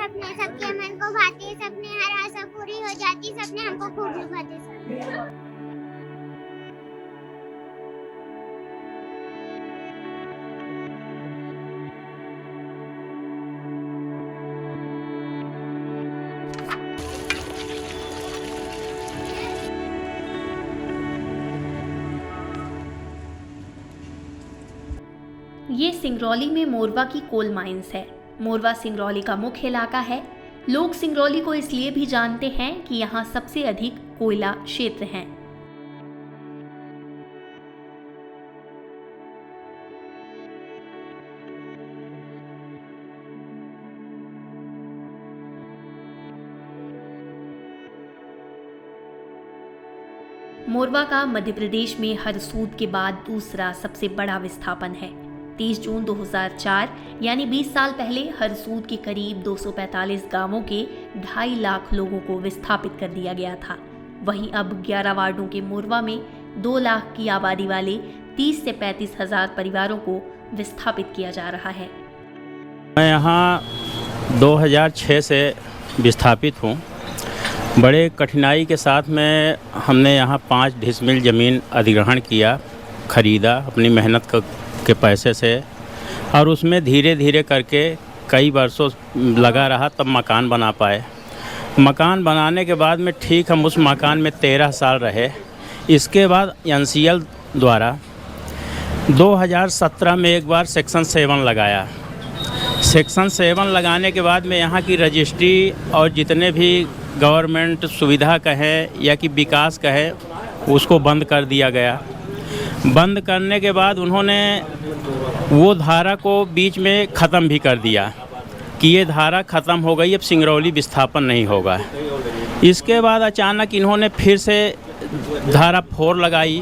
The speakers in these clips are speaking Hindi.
सपने, सबके मन को भाते, सपने हर आशा पूरी हो जाती, सपने हमको खूब लुभाते सब। ये सिंगरौली में मोरवा की कोल माइंस है। मोरवा सिंगरौली का मुख्य इलाका है। लोग सिंगरौली को इसलिए भी जानते हैं कि यहाँ सबसे अधिक कोयला क्षेत्र हैं। मोरवा का मध्य प्रदेश में हरसूद के बाद दूसरा सबसे बड़ा विस्थापन है। 30 जून 2004 यानी 20 साल पहले हरसूद के करीब 245 गांवों के 2.5 लाख लोगों को विस्थापित कर दिया गया था। वहीं अब 11 वार्डों के मोरवा में 2 लाख की आबादी वाले 30 से 35 हजार परिवारों को विस्थापित किया जा रहा है। मैं यहाँ 2006 से विस्थापित हूँ। बड़े कठिनाई के साथ में हमने यहाँ 5 डिसमिल ज़मीन अधिग्रहण किया, खरीदा अपनी मेहनत के पैसे से, और उसमें धीरे धीरे करके कई वर्षों लगा रहा तब मकान बना पाए। मकान बनाने के बाद में ठीक हम उस मकान में 13 साल रहे। इसके बाद NCL द्वारा 2017 में एक बार सेक्शन 7 लगाया। सेक्शन 7 लगाने के बाद में यहाँ की रजिस्ट्री और जितने भी गवर्नमेंट सुविधा कहें या कि विकास कहें उसको बंद कर दिया गया। बंद करने के बाद उन्होंने वो धारा को बीच में ख़त्म भी कर दिया कि ये धारा ख़त्म हो गई, अब सिंगरौली विस्थापन नहीं होगा। इसके बाद अचानक इन्होंने फिर से धारा 4 लगाई,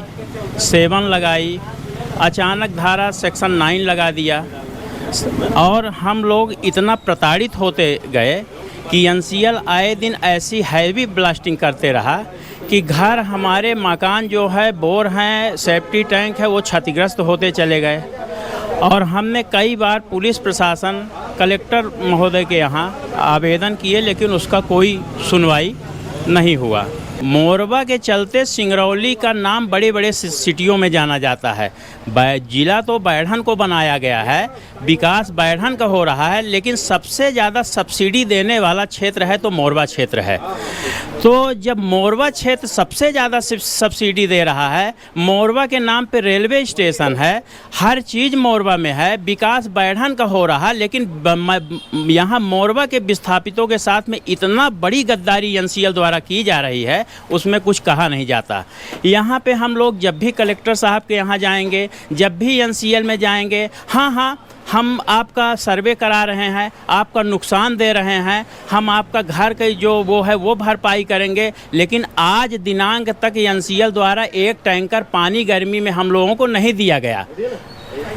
7 लगाई, अचानक धारा सेक्शन 9 लगा दिया। और हम लोग इतना प्रताड़ित होते गए कि NCL आए दिन ऐसी हैवी ब्लास्टिंग करते रहा कि घर हमारे मकान जो है, बोर हैं, सेफ्टी टैंक है, वो क्षतिग्रस्त होते चले गए। और हमने कई बार पुलिस प्रशासन, कलेक्टर महोदय के यहाँ आवेदन किए, लेकिन उसका कोई सुनवाई नहीं हुआ। मोरवा के चलते सिंगरौली का नाम बड़े बड़े सिटियों में जाना जाता है। जिला तो बैढ़न को बनाया गया है, विकास बैढ़न का हो रहा है, लेकिन सबसे ज़्यादा सब्सिडी देने वाला क्षेत्र है तो मोरवा क्षेत्र है। तो जब मोरवा क्षेत्र सबसे ज़्यादा सब्सिडी दे रहा है, मोरवा के नाम पे रेलवे स्टेशन है, हर चीज़ मोरवा में है, विकास बैढ़न का हो रहा, लेकिन यहाँ मोरवा के विस्थापितों के साथ में इतना बड़ी गद्दारी NCL द्वारा की जा रही है, उसमें कुछ कहा नहीं जाता। यहाँ पे हम लोग जब भी कलेक्टर साहब के यहाँ जाएंगे, जब भी NCL में जाएंगे, हाँ हम आपका सर्वे करा रहे हैं, आपका नुकसान दे रहे हैं, हम आपका घर के जो वो है वो भरपाई करेंगे, लेकिन आज दिनांक तक NCL द्वारा एक टैंकर पानी गर्मी में हम लोगों को नहीं दिया गया।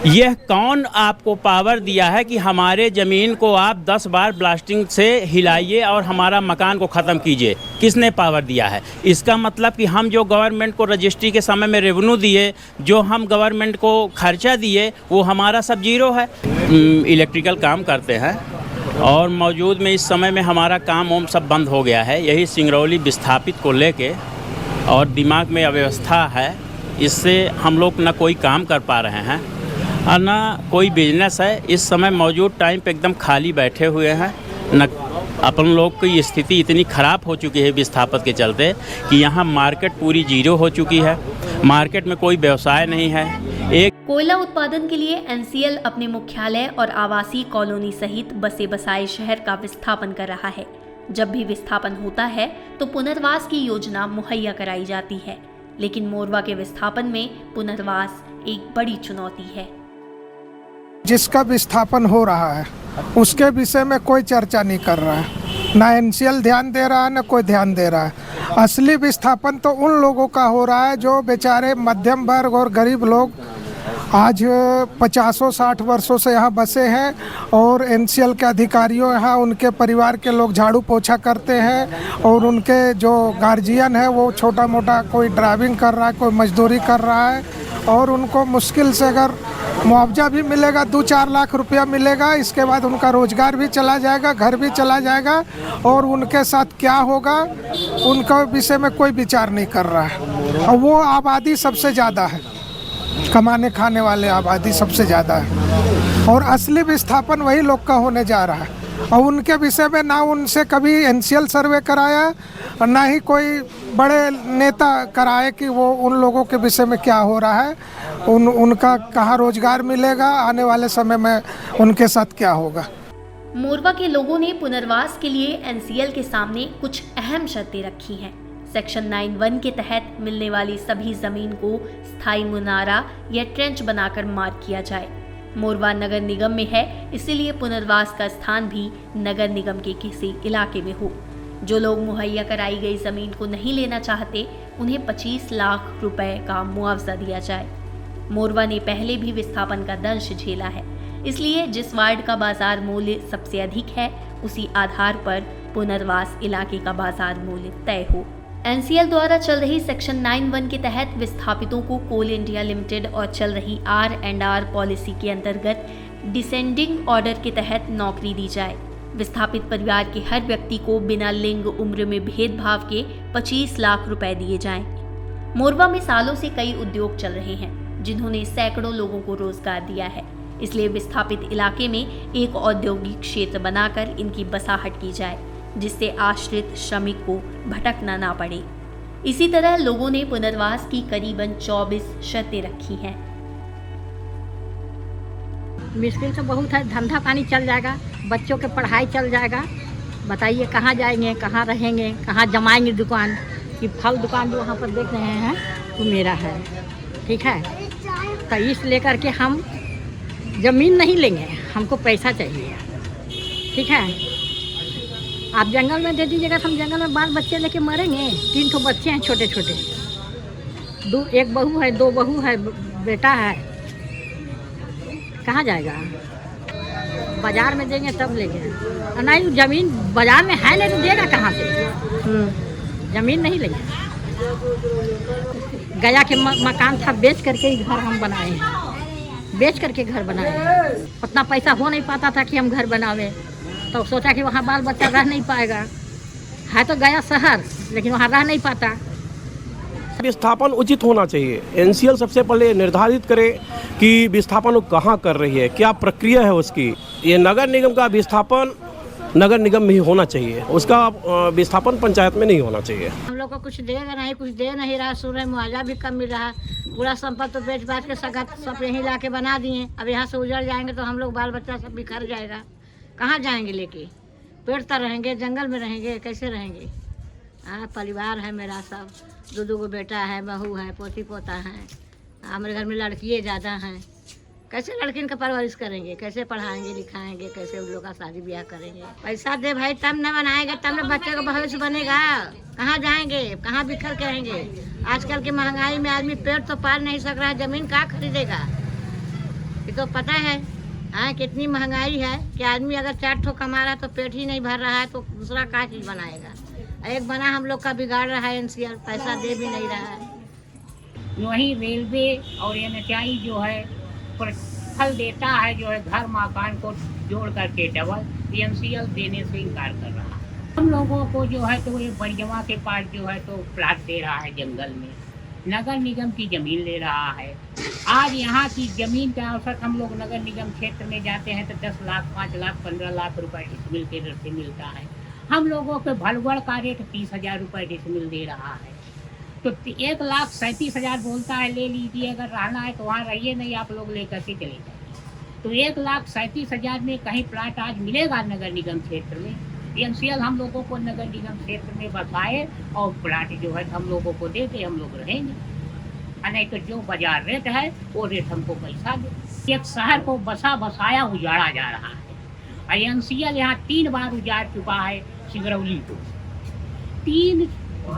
यह कौन आपको पावर दिया है कि हमारे ज़मीन को आप 10 बार ब्लास्टिंग से हिलाइए और हमारा मकान को ख़त्म कीजिए? किसने पावर दिया है? इसका मतलब कि हम जो गवर्नमेंट को रजिस्ट्री के समय में रेवेन्यू दिए, जो हम गवर्नमेंट को खर्चा दिए, वो हमारा सब जीरो है। इलेक्ट्रिकल काम करते हैं और मौजूद में इस समय में हमारा काम सब बंद हो गया है। यही सिंगरौली विस्थापित को लेके और दिमाग में अव्यवस्था है, इससे हम लोग ना कोई काम कर पा रहे हैं और ना कोई बिजनेस है। इस समय मौजूद टाइम पे एकदम खाली बैठे हुए हैं। न अपन लोग की स्थिति इतनी ख़राब हो चुकी है विस्थापन के चलते कि यहाँ मार्केट पूरी जीरो हो चुकी है। मार्केट में कोई व्यवसाय नहीं है। कोयला उत्पादन के लिए NCL अपने मुख्यालय और आवासीय कॉलोनी सहित बसे बसाए शहर का विस्थापन कर रहा है। जब भी विस्थापन होता है तो पुनर्वास की योजना मुहैया कराई जाती है, लेकिन मोरवा के विस्थापन में पुनर्वास एक बड़ी चुनौती है। जिसका विस्थापन हो रहा है उसके विषय में कोई चर्चा नहीं कर रहा है, ना NCL ध्यान दे रहा है, ना कोई ध्यान दे रहा है। असली विस्थापन तो उन लोगों का हो रहा है जो बेचारे मध्यम वर्ग और गरीब लोग आज 50-60 वर्षों से यहाँ बसे हैं और एनसीएल के अधिकारियों यहाँ उनके परिवार के लोग झाड़ू पोछा करते हैं और उनके जो गार्जियन है वो छोटा मोटा कोई ड्राइविंग कर रहा है, कोई मजदूरी कर रहा है और उनको मुश्किल से अगर मुआवजा भी मिलेगा 2-4 लाख रुपया मिलेगा, इसके बाद उनका रोजगार भी चला जाएगा, घर भी चला जाएगा और उनके साथ क्या होगा उनका विषय में कोई विचार नहीं कर रहा है। और वो आबादी सबसे ज़्यादा है, कमाने खाने वाले आबादी सबसे ज़्यादा है और असली विस्थापन वही लोग का होने जा रहा है। और उनके विषय में ना उनसे कभी एनसीएल सर्वे कराया और ना ही कोई बड़े नेता कराए कि वो उन लोगों के विषय में क्या हो रहा है, उनका कहाँ रोजगार मिलेगा, आने वाले समय में उनके साथ क्या होगा। मोरवा के लोगों ने पुनर्वास के लिए एनसीएल के सामने कुछ अहम शर्तें रखी हैं। सेक्शन 9(1) के तहत मिलने वाली सभी जमीन को स्थायी मुनारा या ट्रेंच बनाकर मार्क किया जाए। मोरवा नगर निगम में है, इसीलिए पुनर्वास का स्थान भी नगर निगम के किसी इलाके में हो। जो लोग मुहैया कराई गई जमीन को नहीं लेना चाहते उन्हें 25 लाख रुपए का मुआवजा दिया जाए। मोरवा ने पहले भी विस्थापन का दंश झेला है, इसलिए जिस वार्ड का बाजार मूल्य सबसे अधिक है उसी आधार पर पुनर्वास इलाके का बाजार मूल्य तय हो। एनसीएल द्वारा चल रही सेक्शन 9(1) के तहत विस्थापितों को कोल इंडिया लिमिटेड और चल रही R&R पॉलिसी के अंतर्गत डिसेंडिंग ऑर्डर के तहत नौकरी दी जाए। विस्थापित परिवार के हर व्यक्ति को बिना लिंग उम्र में भेदभाव के 25 लाख रुपए दिए जाएं। मोरवा में सालों से कई उद्योग चल रहे हैं जिन्होंने सैकड़ों लोगों को रोजगार दिया है, इसलिए विस्थापित इलाके में एक औद्योगिक क्षेत्र बनाकर इनकी बसाहट की जाए जिससे आश्रित श्रमिक को भटकना ना पड़े। इसी तरह लोगों ने पुनर्वास की करीबन 24 शर्तें रखी हैं। मुश्किल तो बहुत है, धंधा पानी चल जाएगा, बच्चों के पढ़ाई चल जाएगा। बताइए कहाँ जाएंगे, कहाँ रहेंगे, कहाँ जमाएंगे दुकान। कि फल दुकान जो वहाँ पर देख रहे हैं वो मेरा है, ठीक है। तो इस लेकर के हम ज़मीन नहीं लेंगे, हमको पैसा चाहिए, ठीक है। आप जंगल में दे दीजिएगा तो हम जंगल में बाल बच्चे लेके मरेंगे। 3 ठो बच्चे हैं छोटे छोटे, एक बहू है, 2 बहू है, बेटा है, कहाँ जाएगा। बाजार में देंगे तब लेंगे, और नहीं जमीन बाजार में है नहीं तो देगा कहाँ से। जमीन नहीं लेंगे। गया के मकान था, बेच करके ही घर हम बनाए हैं, बेच करके घर बनाए हैं। उतना पैसा हो नहीं पाता था कि हम घर बनावे, तो सोचा कि वहाँ बाल बच्चा रह नहीं पाएगा। है तो गया शहर, लेकिन वहाँ रह नहीं पाता। विस्थापन उचित होना चाहिए। एनसीएल सबसे पहले निर्धारित करे कि विस्थापन वो कहाँ कर रही है, क्या प्रक्रिया है उसकी। ये नगर निगम का विस्थापन नगर निगम में ही होना चाहिए, उसका विस्थापन पंचायत में नहीं होना चाहिए। हम लोग को कुछ देगा नहीं, कुछ दे नहीं रहा। सुन रहे मुआवजा भी कम मिल रहा। पूरा संपत्ति तो बेच बाच के सब यहीं ला के बना दिए। अब यहाँ से उजड़ जाएंगे तो हम लोग बाल बच्चा सब बिखर जाएगा। कहाँ जाएंगे लेके, पेड़ता रहेंगे, जंगल में रहेंगे, कैसे रहेंगे। हाँ, परिवार है मेरा, सब 2 गो बेटा है, बहू है, पोती पोता है। हमारे घर में लड़कियाँ ज़्यादा हैं। कैसे लड़किन का परवरिश करेंगे, कैसे पढ़ाएंगे लिखाएंगे, कैसे उन लोग का शादी ब्याह करेंगे। पैसा दे भाई तब न बनाएगा, तब न बच्चे का भविष्य बनेगा। कहाँ जाएंगे, कहाँ बिखर के रहेंगे। आजकल की महंगाई में आदमी पेट तो पाल नहीं सक रहा है, ज़मीन कहाँ खरीदेगा। ये तो पता है हाँ कितनी महंगाई है कि आदमी अगर 4 ठो कमा रहा है तो पेट ही नहीं भर रहा है तो दूसरा क्या चीज़ बनाएगा। एक बना हम लोग का बिगाड़ रहा है एनसीएल, पैसा दे भी नहीं रहा है। वहीं रेलवे और NHI जो है फल देता है, जो है घर मकान को जोड़ करके डबल एनसीएल देने से इनकार कर रहा है। हम लोगों को जो है तो ये बड़जवा के पास जो है तो प्लाट दे रहा है जंगल में, नगर निगम की ज़मीन ले रहा है। आज यहाँ की ज़मीन का औसत हम लोग नगर निगम क्षेत्र में जाते हैं तो 10 लाख, 5 लाख, 15 लाख रुपए डिसमिल के दर से मिलता है। हम लोगों के भलगढ़ का रेट 30,000 रुपये डिसमिल दे रहा है। तो 1,37,000 बोलता है ले लीजिए, अगर रहना है तो वहाँ रहिए, नहीं आप लोग लेकर के चले जाइए। तो 1,37,000 में कहीं प्लाट आज मिलेगा नगर निगम क्षेत्र में। एनसीएल हम लोगों को नगर निगम क्षेत्र में बसाए और प्लाट जो है हम लोगों को दे दे, हम लोग रहेंगे। नहीं तो जो बाजार रेट है वो रेट हमको पैसा दे। एक शहर को बसाया उजाड़ा जा रहा है। एनसीएल यहाँ 3 बार उजाड़ चुका है सिंगरौली को। 3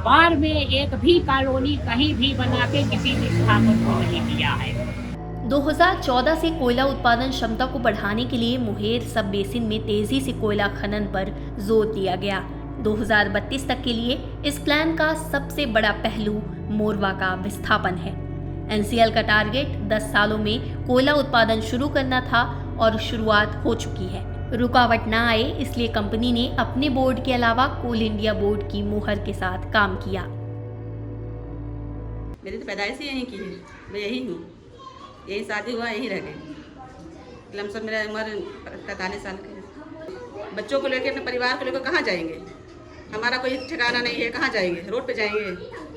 बार में एक भी कॉलोनी कहीं भी बना के किसी विस्थापन को नहीं दिया है। 2014 से कोयला उत्पादन क्षमता को बढ़ाने के लिए मुंगेर सब बेसिन में तेजी से कोयला खनन पर जोर दिया गया। 2032 तक के लिए इस प्लान का सबसे बड़ा पहलू मोरवा का विस्थापन है। एनसीएल का टारगेट 10 सालों में कोयला उत्पादन शुरू करना था और शुरुआत हो चुकी है। रुकावट न आए इसलिए कंपनी ने अपने बोर्ड के अलावा कोल इंडिया बोर्ड की मुहर के साथ काम किया। मेरी तो पैदाइश ही यहीं की है, मैं यही हूँ, यही शादी हुआ, यहीं रह गई। लमसम मेरा उम्र 45 साल की है। बच्चों को लेकर, अपने परिवार को लेकर कहाँ जाएंगे? हमारा कोई ठिकाना नहीं है, कहाँ जाएंगे? रोड पे जाएंगे।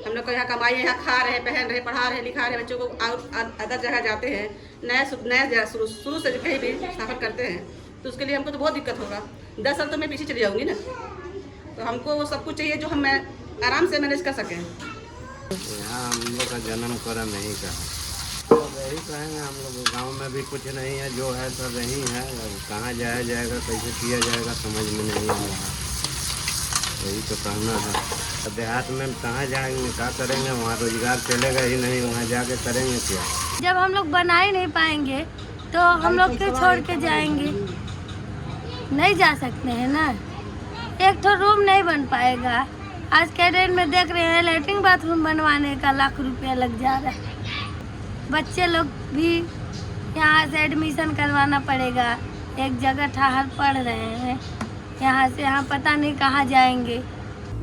हम लोग को यहाँ कमाई, यहाँ खा रहे, पहन रहे, पढ़ा रहे, लिखा रहे, बच्चों को अदर जगह जाते हैं, नया शुरू से कहीं भी सफ़र करते हैं, तो उसके लिए हमको तो बहुत दिक्कत होगा। 10 साल तो मैं पीछे चली जाऊँगी ना। तो हमको वो सब कुछ चाहिए जो हम आराम से मैनेज कर सकें। यहाँ हम लोग का जन्म कर्म यहीं का है, तो यही कहेंगे। हम लोग गांव में भी कुछ नहीं है, जो है सब यहीं है। कहाँ जाया जाएगा, कैसे किया जाएगा, समझ में नहीं आ रहा। यही तो कहना है। देहात में कहाँ जाएंगे, क्या करेंगे? वहाँ रोजगार चलेगा ही नहीं, वहाँ जाके करेंगे क्या? जब हम लोग बना ही नहीं पाएंगे तो हम लोग के छोड़ के जाएंगे? नहीं जा सकते हैं ना। एक तो रूम नहीं बन पाएगा। आज के डेट में देख रहे हैं लैट्रिन बाथरूम बनवाने का लाख रुपया लग जा रहा है। बच्चे लोग भी यहाँ से एडमिशन करवाना पड़ेगा। एक जगह ठहर पड़ रहे हैं, यहाँ से यहाँ पता नहीं कहाँ जाएंगे।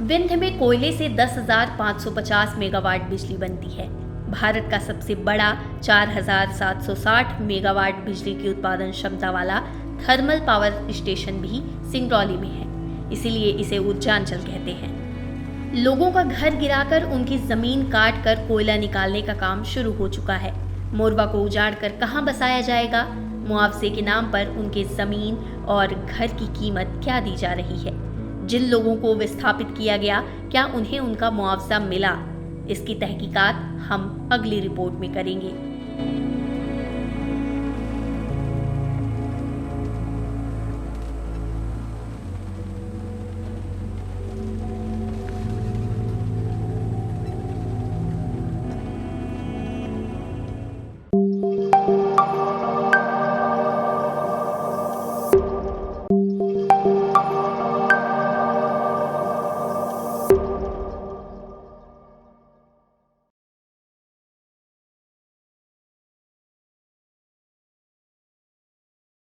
विंध्य में कोयले से 10,550 मेगावाट बिजली बनती है। भारत का सबसे बड़ा 4,760 मेगावाट बिजली की उत्पादन क्षमता वाला थर्मल पावर स्टेशन भी सिंगरौली में है, इसीलिए इसे ऊर्जांचल कहते हैं। लोगों का घर गिराकर उनकी जमीन काट कर कोयला निकालने का काम शुरू हो चुका है। मोरवा को उजाड़ कर कहां बसाया जाएगा? मुआवजे के नाम पर उनके जमीन और घर की कीमत क्या दी जा रही है? जिन लोगों को विस्थापित किया गया, क्या उन्हें उनका मुआवजा मिला? इसकी तहकीकात हम अगली रिपोर्ट में करेंगे।